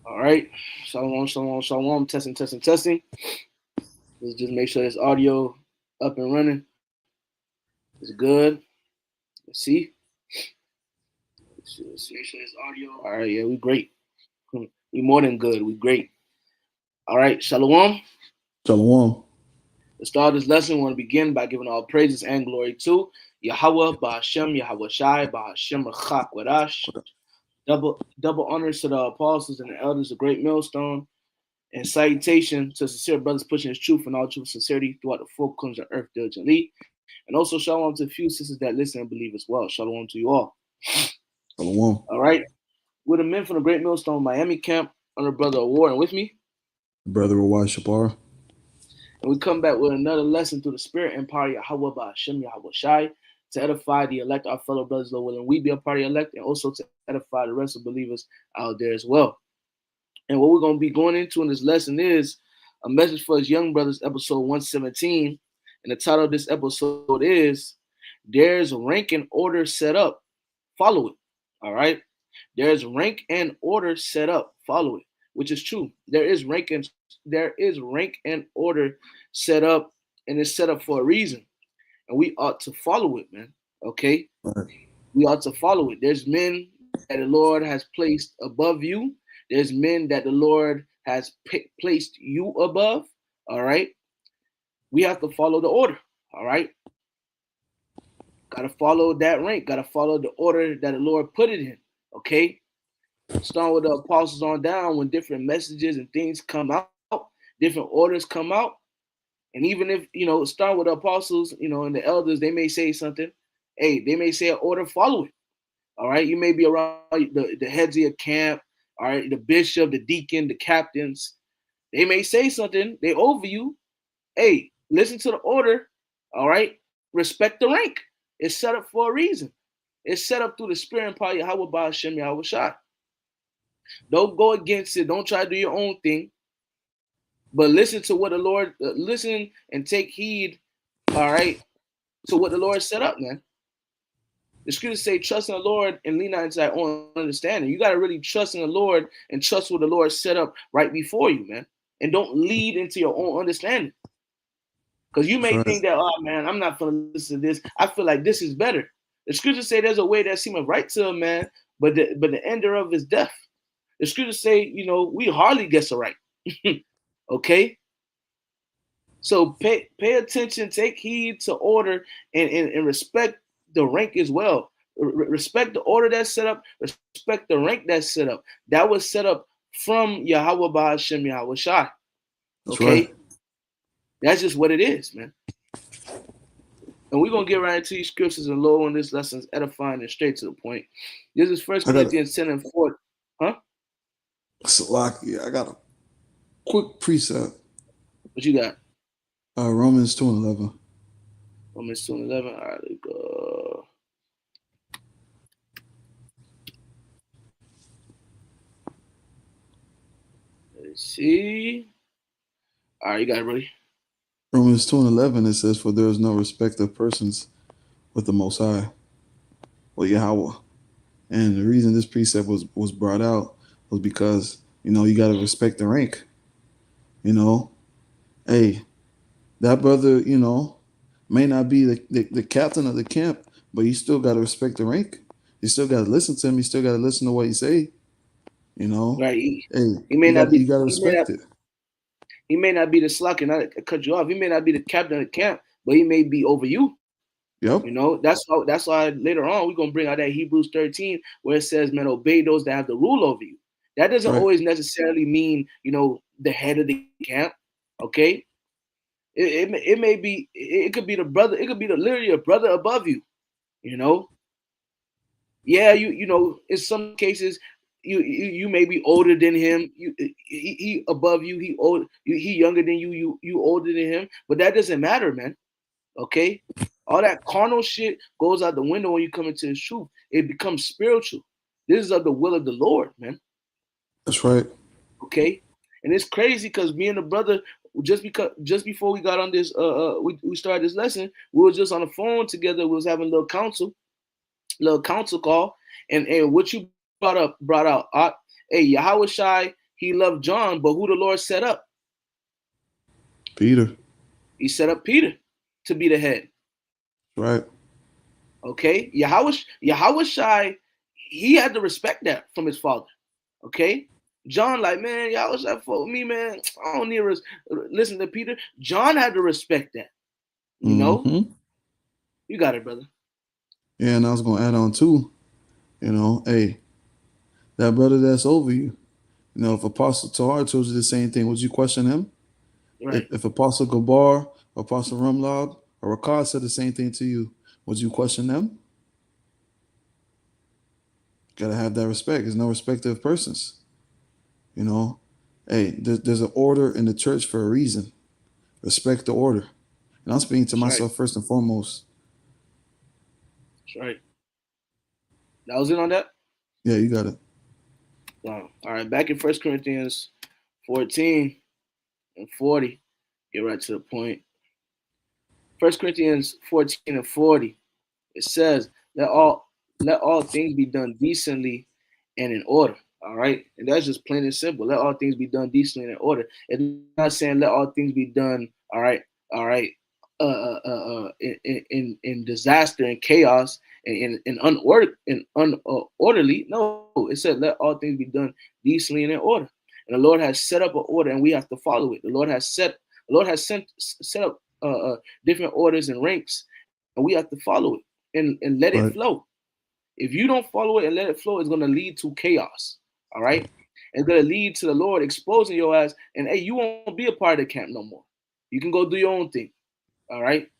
All right. Shalom, shalom, shalom. Testing, testing, testing. Let's just make sure this audio up and running. It's good. Let's see. Let's make sure this audio. All right. Yeah, we great. We more than good. We great. All right. Shalom. Shalom. To start this lesson, we want to begin by giving all praises and glory to Yahweh, Ba'ashem, Yahweh Shai, Ba'ashem, Rachak, Wadash. Double honors to the apostles and the elders of Great Millstone. And salutation to sincere brothers pushing his truth and all truth and sincerity throughout the four corners of earth diligently. And also shalom to a few sisters that listen and believe as well. Shalom to you all. Shalom. All right. We're the men from the Great Millstone Miami camp under Brother Award and with me. Brother Awad Shapar. And we come back with another lesson through the spirit and power of Yahweh Ba'ashem Yahweh Shai to edify the elect, our fellow brothers, Lord willing, we be a part of the elect, and also to edify the rest of believers out there as well. And what we're going to be going into in this lesson is a message for us young brothers, episode 117. And the title of this episode is There's Rank and Order Set Up. Follow it. All right. There's rank and order set up. Follow it, which is true. There is rank and order set up, and it's set up for a reason. And we ought to follow it, man. Okay? Right. We ought to follow it. There's men that the Lord has placed above you. There's men that the Lord has placed you above. All right. We have to follow the order. All right. Got to follow that rank. Got to follow the order that the Lord put it in. Okay. Starting with the apostles on down, when different messages and things come out, different orders come out. And even if, start with the apostles, and the elders, they may say something. Hey, they may say an order, follow it. All right. You may be around the heads of your camp. All right. The bishop, the deacon, the captains. They may say something. They over you. Hey, listen to the order. All right. Respect the rank. It's set up for a reason. It's set up through the spirit and power of Yahweh Ba'ashem Yahweh Shai. Don't go against it. Don't try to do your own thing. But listen to what the Lord, listen and take heed, all right, to what the Lord set up, man. The scriptures say, trust in the Lord and lean not into thy own understanding. You got to really trust in the Lord and trust what the Lord set up right before you, man. And don't lead into your own understanding. Because you may think that, oh, man, I'm not going to listen to this. I feel like this is better. The scriptures say there's a way that seemeth right to a man, but the end thereof is death. The scriptures say, we hardly guess it right. Okay? So pay attention, take heed to order, and respect the rank as well. Respect the order that's set up, respect the rank that's set up. That was set up from Yahweh Ba'ashem Yahweh Shai. Okay? Right. That's just what it is, man. And we're going to get right into these scriptures and low in this lesson, edifying and straight to the point. This is 1 Corinthians 10 and 4. Huh? Salaki, I got a quick precept. What you got? Romans 2 and 11. Romans 2 and 11. All right, let's go. Let's see. All right, you got it, buddy. Romans 2 and 11, it says, for there is no respect of persons with the Most High, or Yahweh. And the reason this precept was brought out was because, you got to respect the rank. Hey, that brother, may not be the captain of the camp, but you still got to respect the rank. You still got to listen to him. You still got to listen to what he say. Right. Hey, he may not be. You got to respect it. He may not be the slacker, not cut you off. He may not be the captain of the camp, but he may be over you. Yep. That's why later on we're gonna bring out that Hebrews 13 where it says, man, obey those that have the rule over you. That doesn't always necessarily mean, the head of the camp. Okay. It may be, it could be the brother, it could be literally a brother above you, Yeah, in some cases, you may be older than him. He above you. He old. He younger than you. You older than him. But that doesn't matter, man. Okay, all that carnal shit goes out the window when you come into the truth. It becomes spiritual. This is of the will of the Lord, man. That's right. Okay, and it's crazy because me and the brother just before we got on this, we started this lesson. We were just on the phone together. We was having a little council call, and what you brought out. Hey, Yahweh Shai he loved John, but who the Lord set up? Peter. He set up Peter to be the head. Right. Okay, Yahweh Shai, he had to respect that from his father. Okay, John, like, man, Yahweh Shai for me, man. I don't need to listen to Peter. John had to respect that. You know, you got it, brother. Yeah, and I was gonna add on too. You know, hey, that brother that's over you. You know, if Apostle Tahar told you the same thing, would you question him? Right. If Apostle Gabar, Apostle Rumlog, or Rakad said the same thing to you, would you question them? Gotta have that respect. There's no respect of persons. You know, hey, there's an order in the church for a reason. Respect the order. And I'm speaking to myself first and foremost. That's right. That was it on that? Yeah, you got it. Wow. All right, back in 1 Corinthians 14 and 40. Get right to the point. 1 Corinthians 14 and 40. It says, let all things be done decently and in order. All right. And that's just plain and simple. Let all things be done decently and in order. It's not saying let all things be done, all right, in disaster and chaos and unorderly. No, it said let all things be done decently and in order. And the Lord has set up an order, and we have to follow it. The Lord has set up different orders and ranks, and we have to follow it and let it flow. If you don't follow it and let it flow, it's going to lead to chaos. All right. It's going to lead to the Lord exposing your ass. And hey, you won't be a part of the camp no more. You can go do your own thing. All right.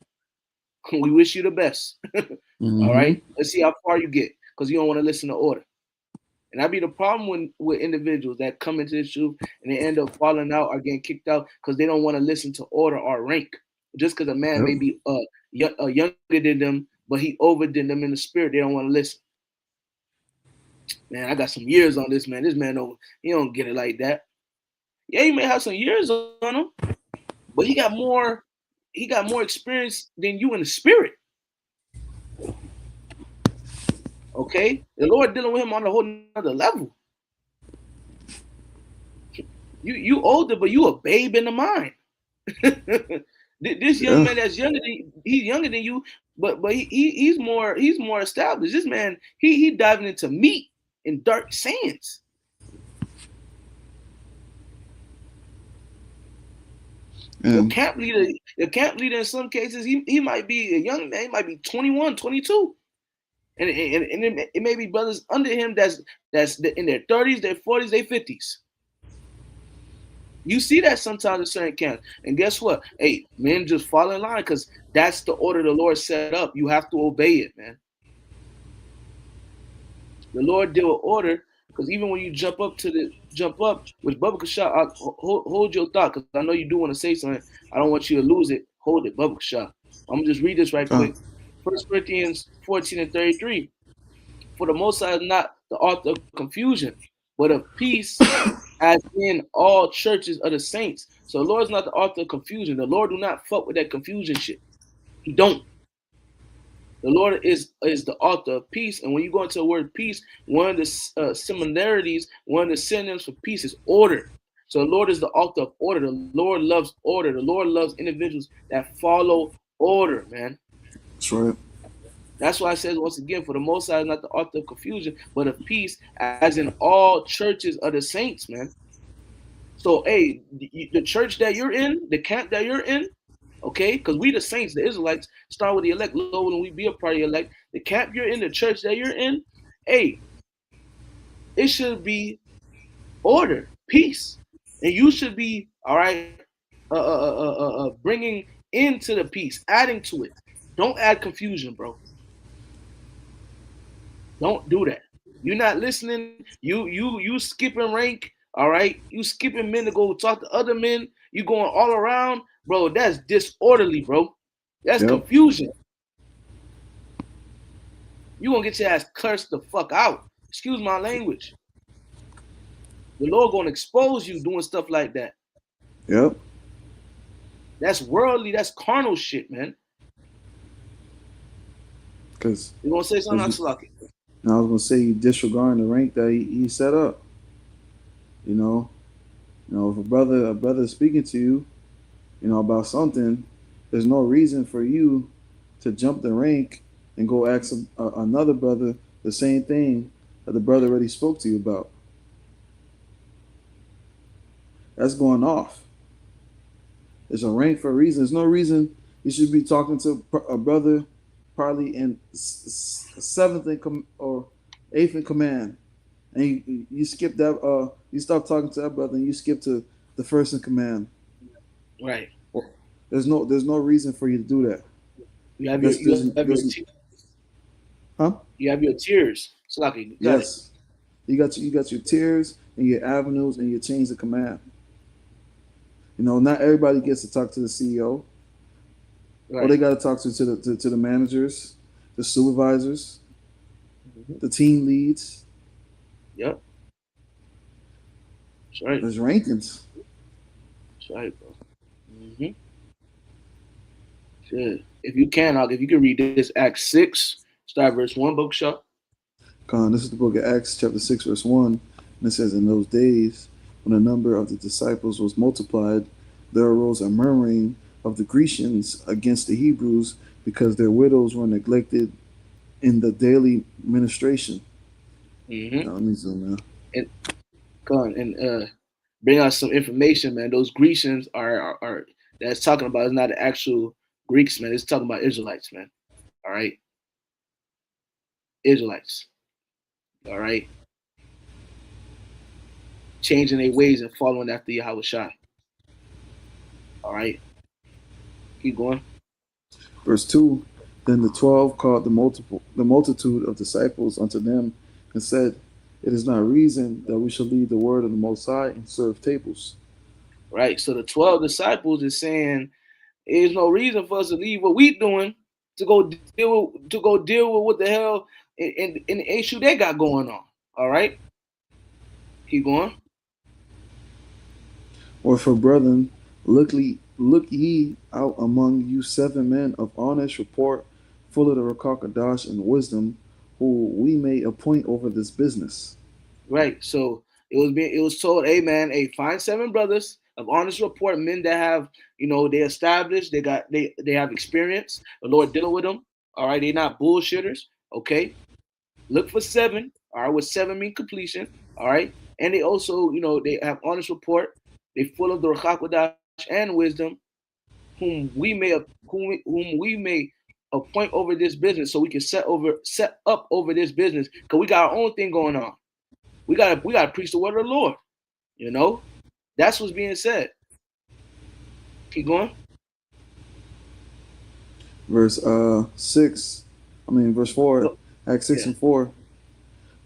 We wish you the best. All right. Let's see how far you get, because you don't want to listen to order. And that be the problem with individuals that come into the truth and they end up falling out or getting kicked out because they don't want to listen to order or rank. Just because a man may be younger than them, but he overdid them in the spirit, they don't want to listen. Man, I got some years on this man. This man he don't get it like that. Yeah, he may have some years on him, but he got more experience than you in the spirit. Okay? The Lord dealing with him on a whole nother level. You older, but you a babe in the mind. This young man that's younger than he's younger than you, but he's more established. This man, he diving into meat and dark sands. The camp leader in some cases, he might be a young man, he might be 21, 22. And it may be brothers under him that's in their 30s, their 40s, their 50s. You see that sometimes in certain camps. And guess what? Hey, men just fall in line because that's the order the Lord set up. You have to obey it, man. The Lord deal with order, because even when you jump up, which Bubba Kasha, hold your thought, because I know you do want to say something. I don't want you to lose it. Hold it, Bubba Kasha. I'm going to just read this right quick. 1 Corinthians 14 and 33. For the Most High is not the author of confusion, but of peace, as in all churches of the saints. So the Lord is not the author of confusion. The Lord do not fuck with that confusion shit. He don't. The Lord is the author of peace. And when you go into the word peace, one of the similarities, one of the synonyms for peace is order. So the Lord is the author of order. The Lord loves order. The Lord loves individuals that follow order, man. That's right. That's why I said once again, for the Most High is not the author of confusion, but of peace, as in all churches of the saints, man. So, hey, the church that you're in, the camp that you're in, okay, because we the saints, the Israelites, start with the elect, Lord, when we be a part of the elect. The camp you're in, the church that you're in, hey, it should be order, peace, and you should be all right, bringing into the peace, adding to it. Don't add confusion, bro. Don't do that. You're not listening. You skipping rank. All right. You skipping men to go talk to other men. You going all around, bro. That's disorderly, bro. That's confusion. You gonna get your ass cursed the fuck out. Excuse my language. The Lord gonna expose you doing stuff like that. Yep. That's worldly. That's carnal shit, man. Because you gonna say something, Asalaki? I was gonna say you disregarding the rank that he set up. You know, You know, if a brother is speaking to you, you know, about something, there's no reason for you to jump the rank and go ask another brother the same thing that the brother already spoke to you about. That's going off. There's a rank for a reason. There's no reason you should be talking to a brother probably in seventh in or eighth in command, and you skip that. You stop talking to that brother and you skip to the first in command. Right. Well, there's no reason for you to do that. You have your There's you there's have your there's huh? you have your tiers. Slaki, got it. Yes. You got your tiers and your avenues and your chains of command. You know, not everybody gets to talk to the CEO. Or they Right. got to talk to the managers, the supervisors, Hmm. the team leads. Yep. That's right. There's rankings. That's right, bro. Hmm. Good. If you can, if you can read this Acts 6, start verse 1, bookshop. This is the book of Acts, chapter 6, verse 1. And it says, in those days, when the number of the disciples was multiplied, there arose a murmuring of the Grecians against the Hebrews because their widows were neglected in the daily ministration. Hmm. Now, let me zoom in. And come and bring us some information, man. Those Grecians are that's talking about is not the actual Greeks, man. It's talking about Israelites, man. All right, Israelites. All right, changing their ways and following after Yahweh Shai. All right, keep going. Verse 2. Then the 12 called the multitude of disciples unto them and said, it is not reason that we shall leave the word of the Most High and serve tables. Right. So the 12 disciples is saying there's no reason for us to leave what we doing to go deal with what the hell in the issue they got going on. All right, keep going. Or for brethren, look ye out among you 7 men of honest report, full of the Rakakadash and wisdom, who we may appoint over this business. Right. So it was told, hey man, hey, find 7 brothers of honest report, men that have, they established, they have experience, the Lord dealing with them. All right, they're not bullshitters. Okay. Look for 7. All right, with 7 mean completion. All right. And they also, they have honest report. They full of the Rachakadash and wisdom, whom we may appoint over this business so we can set up over this business because we got our own thing going on. We gotta preach the word of the Lord. You know, that's what's being said. Keep going. Verse 6, verse 4, Look, Acts 6 yeah, and 4.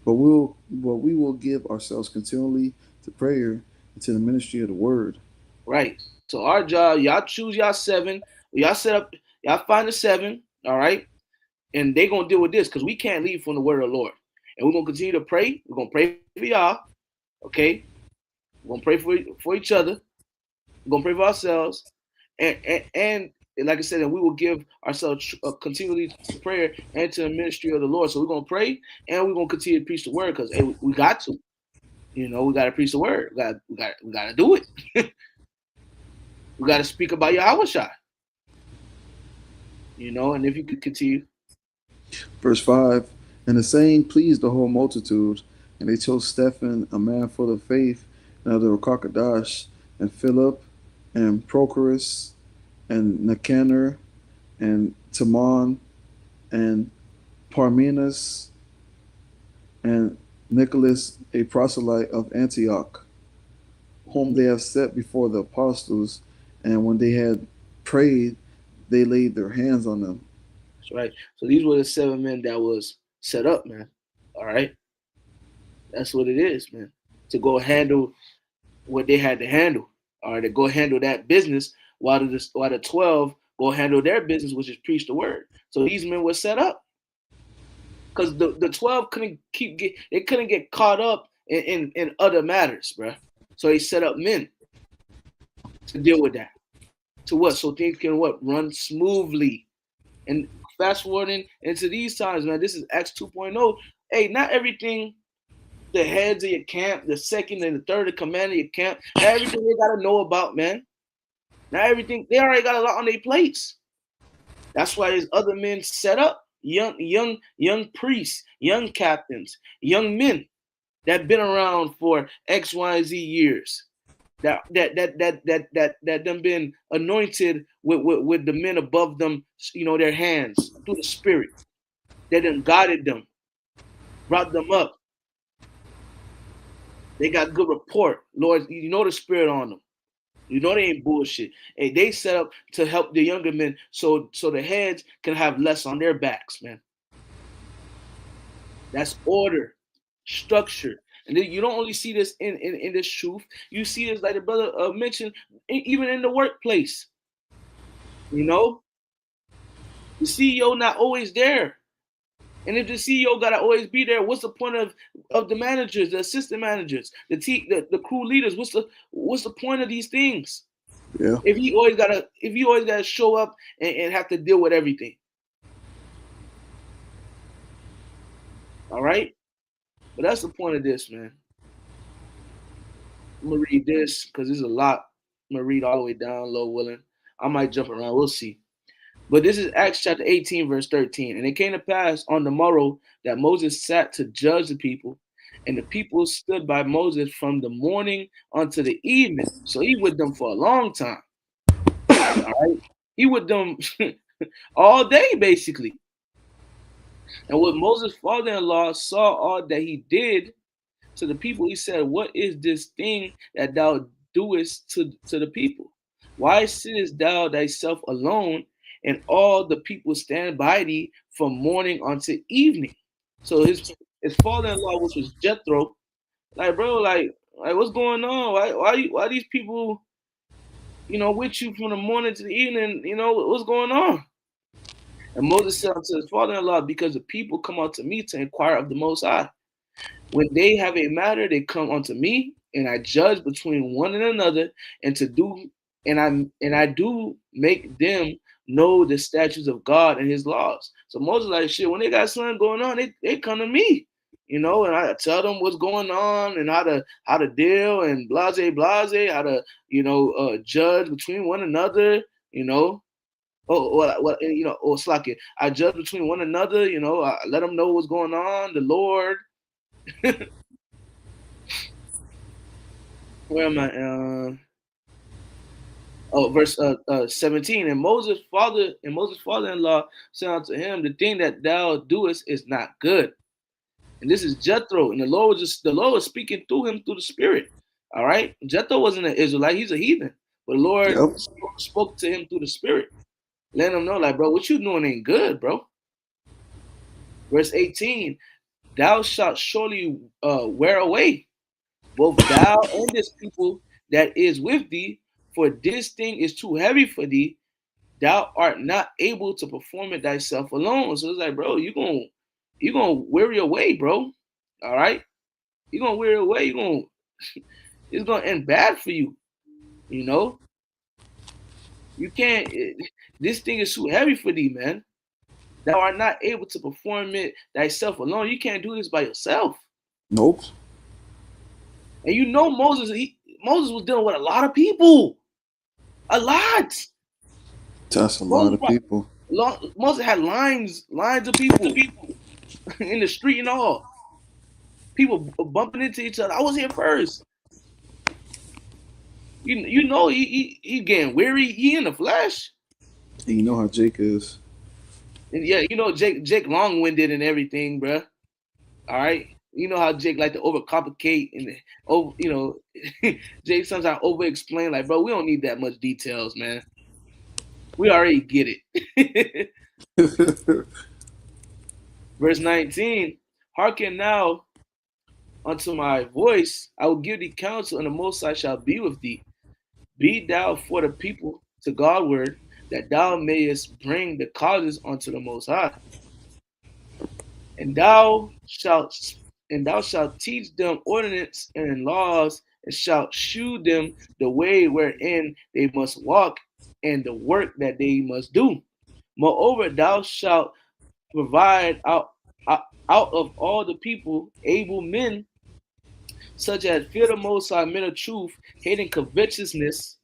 But we will give ourselves continually to prayer and to the ministry of the word. right. So our job, y'all choose y'all 7. Y'all set up. Y'all find the 7. All right, and they gonna deal with this because we can't leave from the word of the Lord, and we're gonna continue to pray. We're gonna pray for y'all. Okay, we're gonna pray for each other. We're gonna pray for ourselves, and like I said, and we will give ourselves continually to prayer and to the ministry of the Lord. So we're gonna pray and we're gonna continue to preach the word because hey, we got to. We got to preach the word. We got to do it. We got to speak about Yahweh Shai. And if you could continue. Verse 5. And the saying pleased the whole multitude, and they chose Stephen, a man full of faith, and of the Rakakadash, and Philip, and Prochorus, and Nicanor, and Timon, and Parmenas, and Nicholas, a proselyte of Antioch, whom they have set before the apostles. And when they had prayed, they laid their hands on them. That's right. So these were the 7 men that was set up, man. All right. That's what it is, man. To go handle what they had to handle. All right. To go handle that business while the 12 go handle their business, which is preach the word. So these men were set up because the 12 couldn't get caught up in other matters, bro. So they set up men to deal with that. To what? So things can run smoothly. And fast forwarding into these times, man, this is Acts 2.0. Hey, not everything. the heads of your camp, the second and the third the commander of your camp, everything they gotta know about, man. Now everything they already got a lot on their plates. That's why there's other men set up, young priests, young captains, young men that been around for X, Y, Z years. That them been anointed with the men above them, their hands through the spirit. That done guided them, brought them up. They got good report. Lord, you know the spirit on them. You know they ain't bullshit. And they set up to help the younger men so the heads can have less on their backs, man. That's order, structure. And then you don't only see this in this truth. You see this, like the brother mentioned, even in the workplace. You know, the CEO not always there. And if the CEO gotta always be there, what's the point of the managers, the assistant managers, the crew leaders? What's the point of these things? Yeah. If you always gotta show up and have to deal with everything. All right? But that's the point of this, man. I'm gonna read this because there's a lot. I'm gonna read all the way down, Lord willing. I might jump around, we'll see. But this is Acts chapter 18, verse 13. And it came to pass on the morrow that Moses sat to judge the people, and the people stood by Moses from the morning unto the evening. So he with them for a long time. All right. He with them all day, basically. And when Moses' father-in-law saw all that he did to the people, he said, what is this thing that thou doest to the people? Why sittest thou thyself alone, and all the people stand by thee from morning unto evening? So his father-in-law, which was Jethro, like, bro, like what's going on? Why these people, with you from the morning to the evening? What's going on? And Moses said unto his father-in-law, because the people come unto me to inquire of the Most High. When they have a matter, they come unto me, and I judge between one and another, and I do make them know the statutes of God and His laws. So Moses like, shit, when they got something going on, they come to me, and I tell them what's going on and how to deal and blase, how to judge between one another, slack it. I judge between one another, I let them know what's going on, the Lord. Where am I? Verse 17. And Moses' father-in-law said unto him, the thing that thou doest is not good. And this is Jethro, and the Lord was speaking through him through the Spirit. All right, Jethro wasn't an Israelite; he's a heathen. But the Lord spoke to him through the Spirit, letting him know, like, bro, what you doing ain't good, bro. Verse 18. Thou shalt surely wear away, both thou and this people that is with thee, for this thing is too heavy for thee. Thou art not able to perform it thyself alone. So it's like, bro, you're gonna weary away, bro. All right, you're gonna weary away. It's gonna end bad for you. You can't. This thing is too heavy for thee, man. Thou art not able to perform it thyself alone. You can't do this by yourself. Nope. And Moses was dealing with a lot of people. A lot. That's a lot of people. Moses had lines of people in the street and all. People bumping into each other. I was here first. He getting weary. He in the flesh. And you know how Jake is. And yeah, Jake long-winded and everything, bro. All right. You know how Jake like to overcomplicate and Jake sometimes over-explain. Like, bro, we don't need that much details, man. We already get it. Verse 19. Hearken now unto my voice. I will give thee counsel, and the Most High shall be with thee. Be thou for the people to Godward, that thou mayest bring the causes unto the Most High. And thou shalt teach them ordinance and laws, and shalt shew them the way wherein they must walk, and the work that they must do. Moreover, thou shalt provide out of all the people able men such as fear the Most High, men of truth, hating covetousness,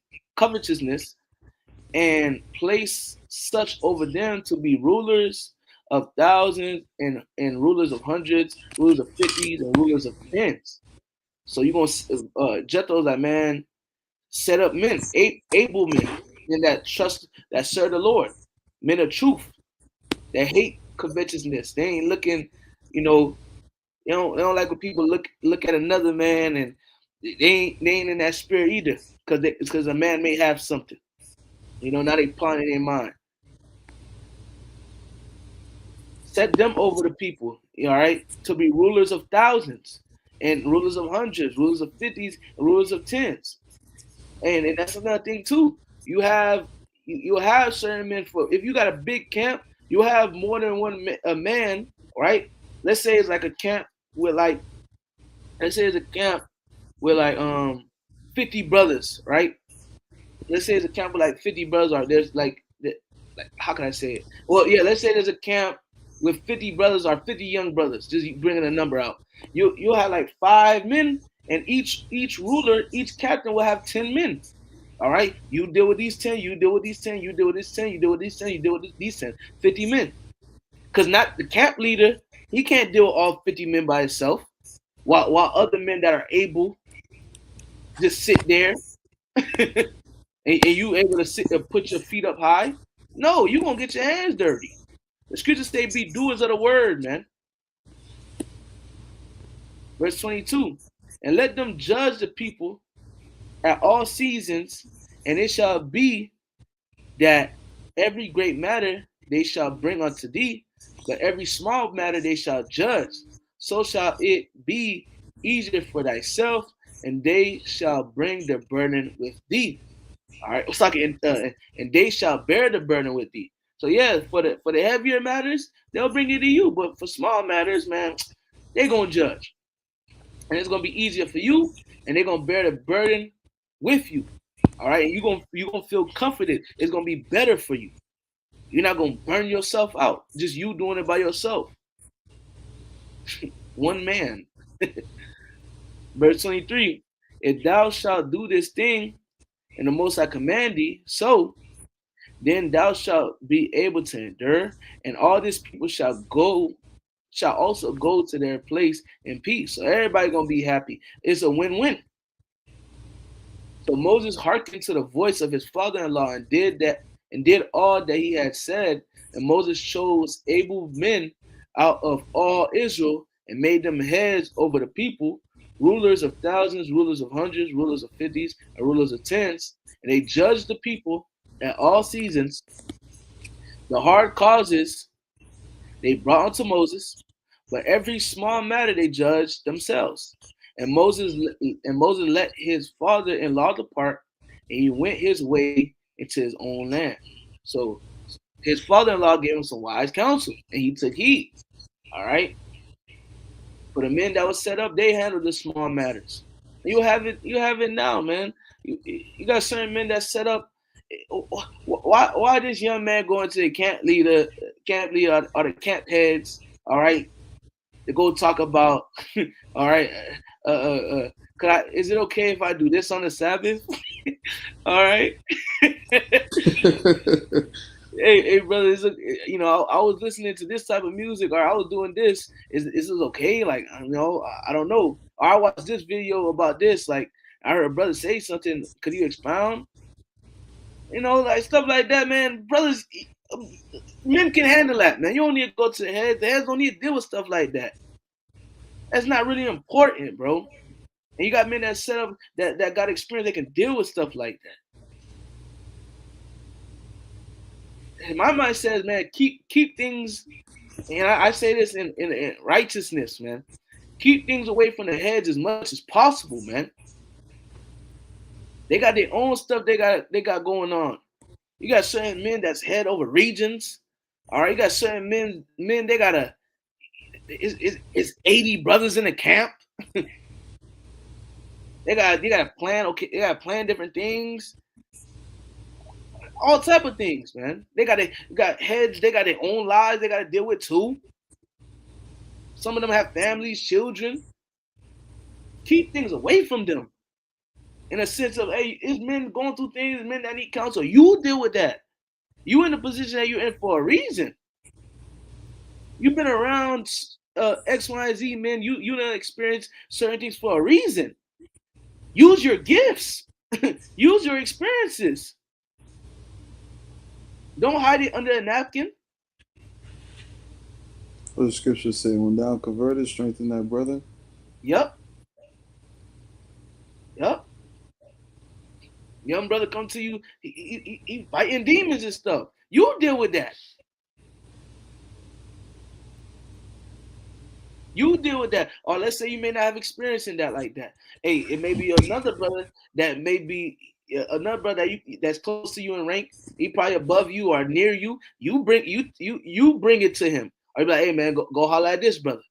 and place such over them to be rulers of thousands and rulers of hundreds, rulers of fifties, and rulers of tens. So you're gonna Jethro's like, man, set up men, able men, men that trust, that serve the Lord, men of truth, that hate covetousness. They ain't looking, you know, they don't like when people look at another man and they ain't in that spirit either, because a man may have something. Now they plotting in their mind. Set them over the people, all right, to be rulers of thousands and rulers of hundreds, rulers of fifties, and rulers of tens. And that's another thing too. You'll have certain men for, if you got a big camp, you'll have more than a man, right? Let's say it's like a camp with like, let's say it's a camp with like 50 brothers, right? Let's say it's a camp with like 50 brothers, or there's like how can I say it? Well, yeah, let's say there's a camp with 50 brothers or 50 young brothers, just bringing a number out. You'll have like 5 men, and each ruler, each captain will have 10 men. All right, you deal with these 10, you deal with these 10, you deal with this 10, you deal with these 10, you deal with these 10, 50 men. Because not the camp leader, he can't deal with all 50 men by himself, while other men that are able just sit there and you able to sit and put your feet up high. No, you gonna get your hands dirty. The scriptures say, be doers of the word, man. Verse 22, and let them judge the people at all seasons, and it shall be that every great matter they shall bring unto thee, but every small matter they shall judge. So shall it be easier for thyself, and they shall bring the burden with thee. All right, it's like, and they shall bear the burden with thee. So yeah, for the heavier matters, they'll bring it to you, but for small matters, man, they're gonna judge, and it's gonna be easier for you, and they're gonna bear the burden with you. All right, and you're gonna feel comforted. It's gonna be better for you. You're not gonna burn yourself out. Just you doing it by yourself. One man. Verse 23, if thou shalt do this thing, and the Most High command thee, so then thou shalt be able to endure, and all these people shall also go to their place in peace. So everybody gonna be happy. It's a win-win. So Moses hearkened to the voice of his father-in-law and did all that he had said. And Moses chose able men out of all Israel and made them heads over the people, rulers of thousands, rulers of hundreds, rulers of fifties, and rulers of tens. And they judged the people at all seasons. The hard causes they brought unto Moses, but every small matter they judged themselves. And Moses let his father-in-law depart, and he went his way into his own land. So his father-in-law gave him some wise counsel, and he took heed. All right. For the men that was set up, they handled the small matters. You have it now, man. You got certain men that set up. Why this young man going to the camp leader, or the camp heads? All right, to go talk about. All right, is it okay if I do this on the Sabbath? All right. Hey, brother, I was listening to this type of music, or I was doing this. Is this okay? Like, I don't know. Or I watched this video about this. Like, I heard a brother say something. Could you expound? Like stuff like that, man. Brothers, men can handle that, man. You don't need to go to the heads. The heads don't need to deal with stuff like that. That's not really important, bro. And you got men that set up that got experience, they can deal with stuff like that. And my mind says, man, keep things, and I say this in righteousness, man. Keep things away from the heads as much as possible, man. They got their own stuff they got going on. You got certain men that's head over regions. All right, you got certain men they got it's 80 brothers in the camp. They got to plan. Okay, they got to plan different things. All type of things, man. They got heads. They got their own lives they got to deal with too. Some of them have families, children. keep things away from them. In a sense of, hey, is men going through things, men that need counsel. You deal with that. You in the position that you're in for a reason. You've been around X, Y, Z men. You done experienced certain things for a reason. Use your gifts. Use your experiences. Don't hide it under a napkin. What the scriptures say, when thou converted, strengthen thy brother. Yep. Yep. Young brother come to you, he fighting demons and stuff. You deal with that. You deal with that. Or let's say you may not have experience in that like that. Hey, it may be another brother that may be another brother that's close to you in rank. He probably above you or near you. You bring it to him. Or you be like, hey man, go holler at this brother.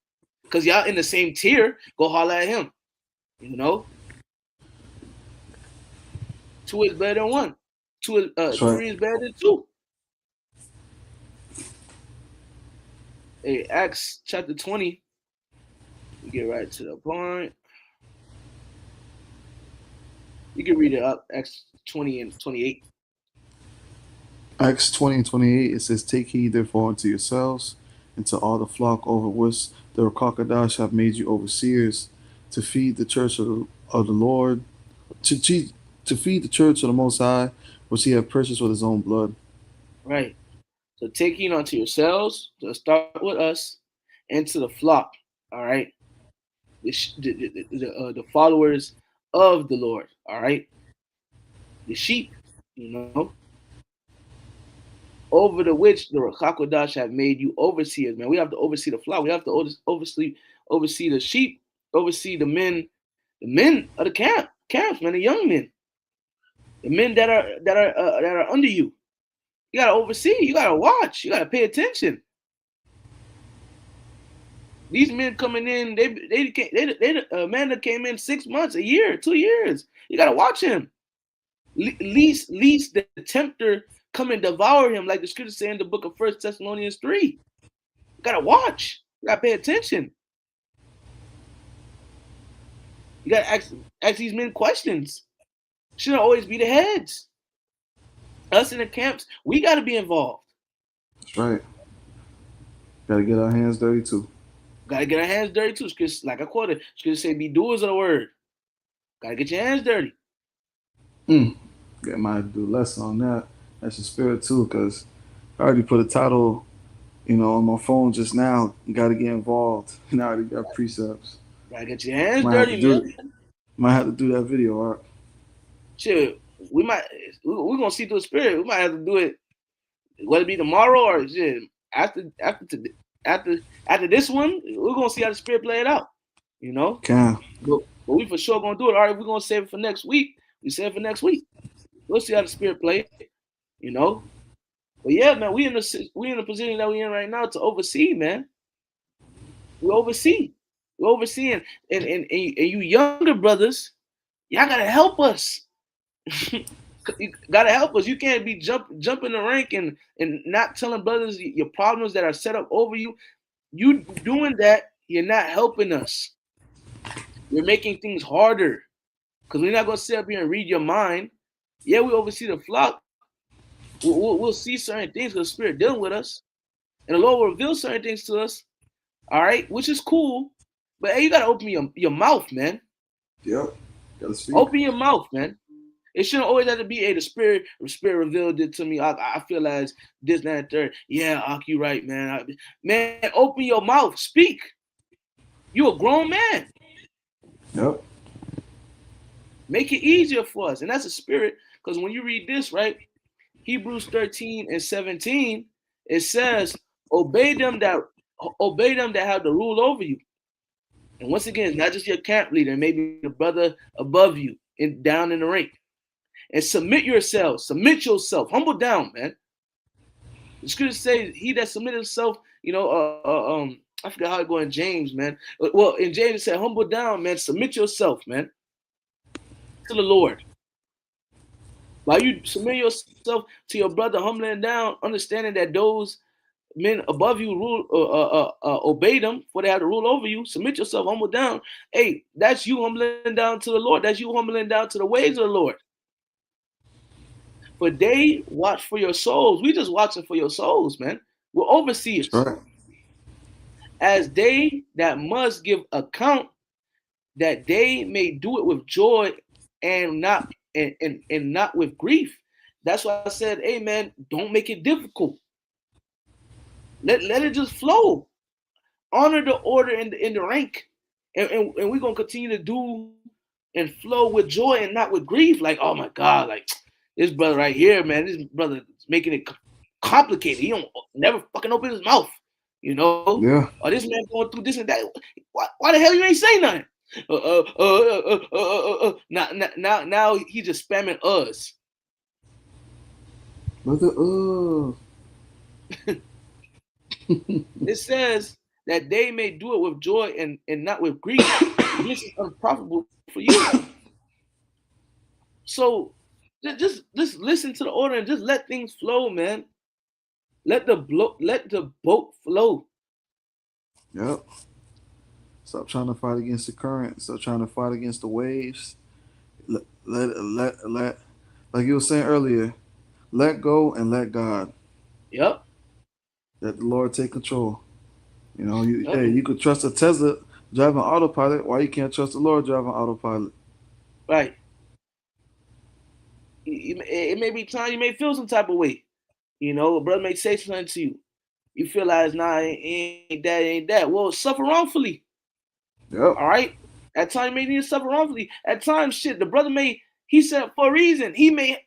Because y'all in the same tier, go holler at him. You know? Two is better than one. Three is better than two. Hey, Acts chapter 20. We get right to the point. You can read it up, Acts 20 and 28. Acts 20 and 28, it says, take heed therefore unto yourselves and to all the flock over which the Rakakadash have made you overseers, to feed the church of the Lord, to feed the church of the Most High, which he have purchased with his own blood. Right. So take heed unto yourselves, to start with us, and to the flock. All right. The followers of the Lord. All right. The sheep, you know, over the which the Rakakodash have made you overseers, man. We have to oversee the flock. We have to oversee the sheep, oversee the men of the camps, man, the young men, the men that are under you. You gotta oversee. You gotta watch. You gotta pay attention. These men coming in, a man that came in 6 months, a year, 2 years. You gotta watch him. Least the tempter come and devour him, like the scriptures say in the book of 1 Thessalonians 3. You gotta watch. You gotta pay attention. You gotta ask these men questions. Shouldn't always be the heads. Us in the camps, we gotta be involved. That's right. Gotta get our hands dirty too. Gotta get our hands dirty too. Because like I quoted, scripture say, be doers of the word. Gotta get your hands dirty. Get my do less on that. That's the spirit too, because I already put a title, on my phone just now. Got to get involved. And I already got precepts. Gotta get your hands dirty, man. Might have to do that video, Art. Shit, we're gonna see through the spirit. We might have to do it, whether it be tomorrow or shit after this one. We're gonna see how the spirit play it out. But we for sure gonna do it. All right, we're gonna save it for next week. We save it for next week. We'll see how the spirit play. But yeah, man, we in the position that we in right now to oversee, man. We're overseeing, and you younger brothers, y'all gotta help us. You gotta help us. You can't be jumping the rank and not telling brothers your problems that are set up over you. You doing that, you're not helping us. You're making things harder. Because we're not gonna sit up here and read your mind. Yeah, we oversee the flock. We'll see certain things because the Spirit dealing with us, and the Lord will reveal certain things to us. All right, which is cool. But hey, you gotta open your mouth, man. Yep. Gotta speak. Open your mouth, man. It shouldn't always have to be, hey, the Spirit revealed it to me. I feel as this, that, and third. Yeah, Ak, you right, man. Man, open your mouth. Speak. You a grown man. Yep. Make it easier for us. And that's a spirit. Because when you read this, right? Hebrews 13 and 17, it says, obey them that have the rule over you. And once again, it's not just your camp leader, maybe the brother above you and down in the rank. And submit yourself, humble down, man. The scripture says, he that submitted himself, I forgot how it go in James, man. Well, in James it said, humble down, man, submit yourself, man, to the Lord. While you submit yourself to your brother, humbling down, understanding that those men above you rule, obey them, for they have to rule over you. Submit yourself, humble down. Hey, that's you humbling down to the Lord. That's you humbling down to the ways of the Lord. For they watch for your souls. We just watching for your souls, man. We're overseers. That's right. As they that must give account, that they may do it with joy and not and not with grief. That's why I said, hey man, don't make it difficult. Let it just flow. Honor the order in the rank. And we're gonna continue to do and flow with joy and not with grief. Like, oh my God, like this brother right here, man, this brother is making it complicated. He don't never fucking open his mouth, you know? Yeah. Or this man going through this and that. Why the hell you ain't say nothing? Now he just spamming us. Brother, It says that they may do it with joy and not with grief. This is unprofitable for you. So just listen to the order and just let things flow, man. Let the boat flow. Yep. Stop trying to fight against the current. Stop trying to fight against the waves. Let like you were saying earlier, let go and let God. Yep. Let the Lord take control. You know, Yep. you could trust a Tesla driving autopilot. Why you can't trust the Lord driving autopilot? Right. It may be time you may feel some type of way. You know, a brother may say something to you. You feel like, nah, ain't that. Well, suffer wrongfully. Yep. All right. At times, you may need to suffer wrongfully. At times, shit, the brother he said for a reason. He may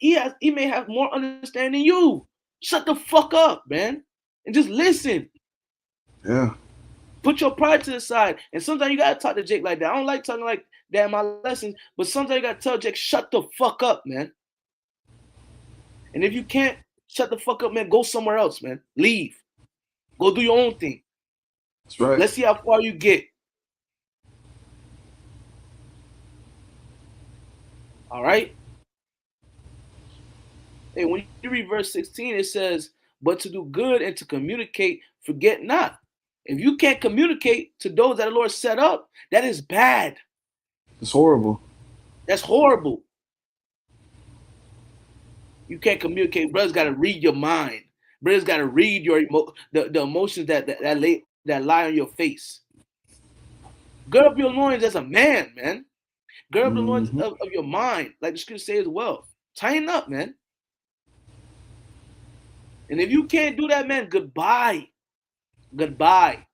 have more understanding than you. Shut the fuck up, man, and just listen. Yeah. Put your pride to the side. And sometimes you gotta talk to Jake like that. I don't like talking like that in my lessons, but sometimes you gotta tell Jake, shut the fuck up, man. And if you can't shut the fuck up, man, go somewhere else, man. Leave. Go do your own thing. That's right. Let's see how far you get. All right. Hey, when you read verse 16, it says, but to do good and to communicate, forget not. If you can't communicate to those that the Lord set up, that is bad. It's horrible. That's horrible. You can't communicate. Brothers got to read your mind. Brothers got to read the emotions that lie on your face. Gird up your loins as a man, man. Gird up the loins of your mind, like the scripture says as well. Tighten up, man. And if you can't do that, man, goodbye. Goodbye.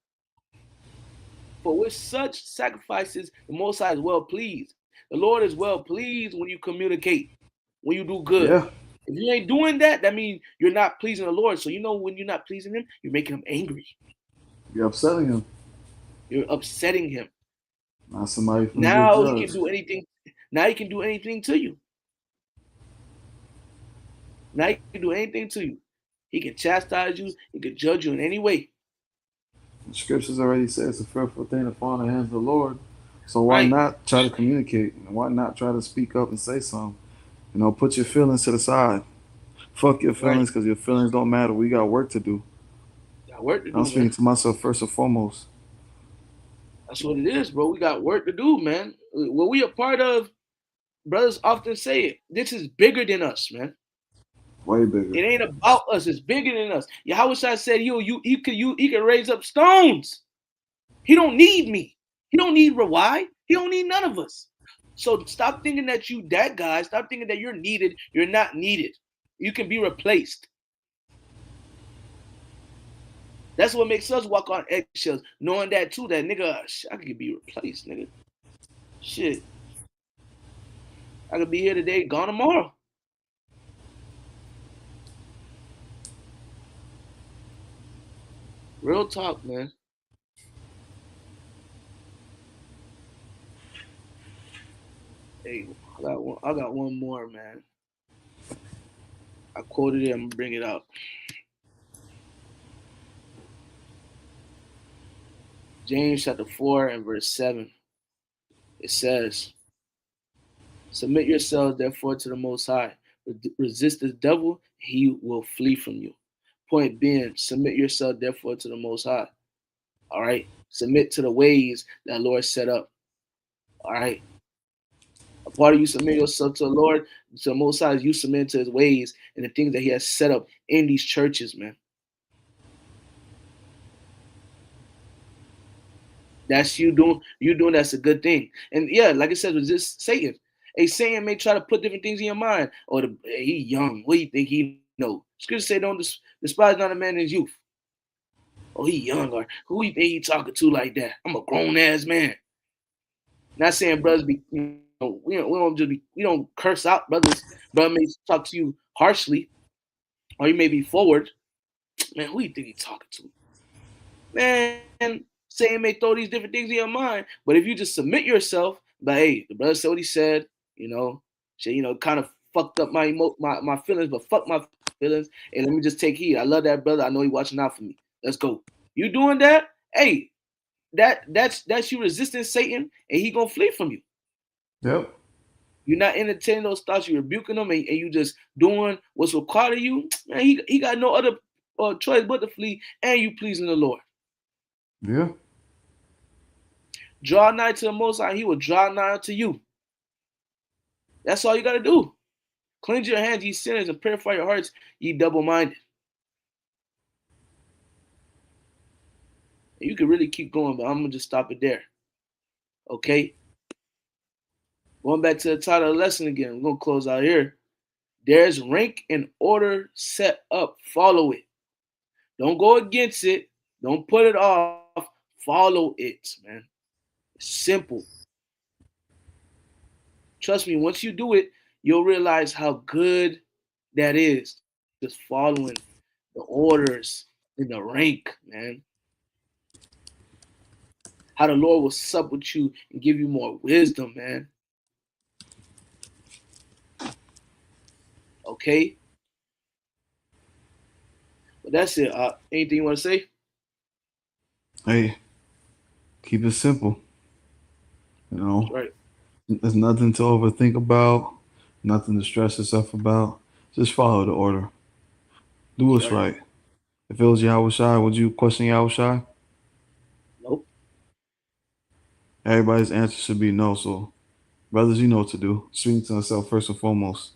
For with such sacrifices, the Most High is well pleased. The Lord is well pleased when you communicate, when you do good. Yeah. If you ain't doing that, that means you're not pleasing the Lord. So you know when you're not pleasing him, you're making him angry. You're upsetting him. You're upsetting him. Not somebody from Now good he judge. can do anything. Now he can do anything to you. Now he can do anything to you. He can chastise you. He can judge you in any way. The scriptures already say it's a fearful thing to fall in the hands of the Lord. So why Right. not try to communicate? Why not try to speak up and say something? You know, put your feelings to the side. Fuck your feelings because your feelings don't matter. We got work to do. Got work to do, I'm speaking man. to myself first and foremost. That's what it is, bro. We got work to do, man. What we a part of, brothers often say it. This is bigger than us, man. Way bigger. It ain't about us. It's bigger than us. Yahweh Shai said, he can raise up stones. He don't need me. He don't need Rawai. He don't need none of us. So stop thinking that you that guy. Stop thinking that you're needed. You're not needed. You can be replaced. That's what makes us walk on eggshells, knowing that too. That nigga, I could be replaced, nigga. Shit, I could be here today, gone tomorrow. Real talk, man. Hey, I got one more, man. I quoted it. I'm gonna bring it up. James chapter 4 and verse 7. It says, submit yourselves therefore to the Most High. Resist the devil, he will flee from you. Point being, submit yourself therefore to the Most High. All right, submit to the ways that Lord set up. All right, a part of you submit yourself to the Lord, to the Most High, is you submit to His ways and the things that He has set up in these churches, man. That's you doing that's a good thing. And yeah, like I said, with this Satan. Satan may try to put different things in your mind. Or he young. What do you think he know? Scripture say don't despise not a man in his youth. Oh, he young, or who you think he talking to like that? I'm a grown ass man. Not saying brothers be we don't curse out brothers. Brother may talk to you harshly, or you may be forward. Man, who you think he talking to? Man, Satan may throw these different things in your mind, but if you just submit yourself, but hey, the brother said what he said, kind of fucked up my feelings, but fuck my feelings, and let me just take heed. I love that brother. I know he's watching out for me. Let's go. You doing that? Hey, that's you resisting Satan, and he gonna flee from you. Yep. You're not entertaining those thoughts. You're rebuking them, and you just doing what's required of you. Man, he got no other choice but to flee, and you pleasing the Lord. Yeah. Draw nigh to the Most High, He will draw nigh to you. That's all you got to do. Cleanse your hands, ye sinners, and purify your hearts, ye double-minded. You can really keep going, but I'm going to just stop it there. Okay? Going back to the title of the lesson again. We're going to close out here. There's rank and order set up. Follow it. Don't go against it. Don't put it off. Follow it, man. It's simple. Trust me, once you do it, you'll realize how good that is. Just following the orders in the rank, man. How the Lord will sup with you and give you more wisdom, man. Okay? But that's it. Anything you want to say? Hey, keep it simple. You know, Right. there's nothing to overthink about, nothing to stress yourself about. Just follow the order. Do what's right. If it was Yahweh Shai, would you question Yahweh Shai? Nope. Everybody's answer should be no. So, brothers, you know what to do. Speak to yourself first and foremost.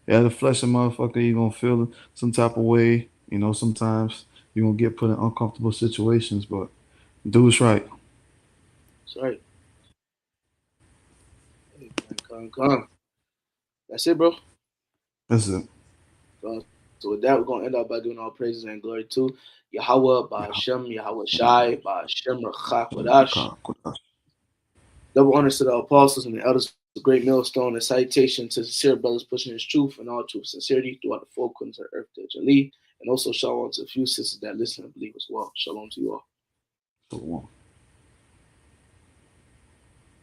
Yeah, the flesh of motherfucker, you're going to feel some type of way. You know, sometimes you're going to get put in uncomfortable situations, but do what's right. That's right. Hey, come. That's it, bro. That's it. So with that, we're going to end up by doing all praises and glory to Yahweh, Ba'ashem, Yahweh Shai, Ba'ashem, Rachak, Double honors to the apostles and the elders of the great millstone, and salutation to sincere brothers pushing his truth and all truth sincerity throughout the four corners of the earth to Jali, and also shalom to a few sisters that listen and believe as well. Shalom to you all. Shalom.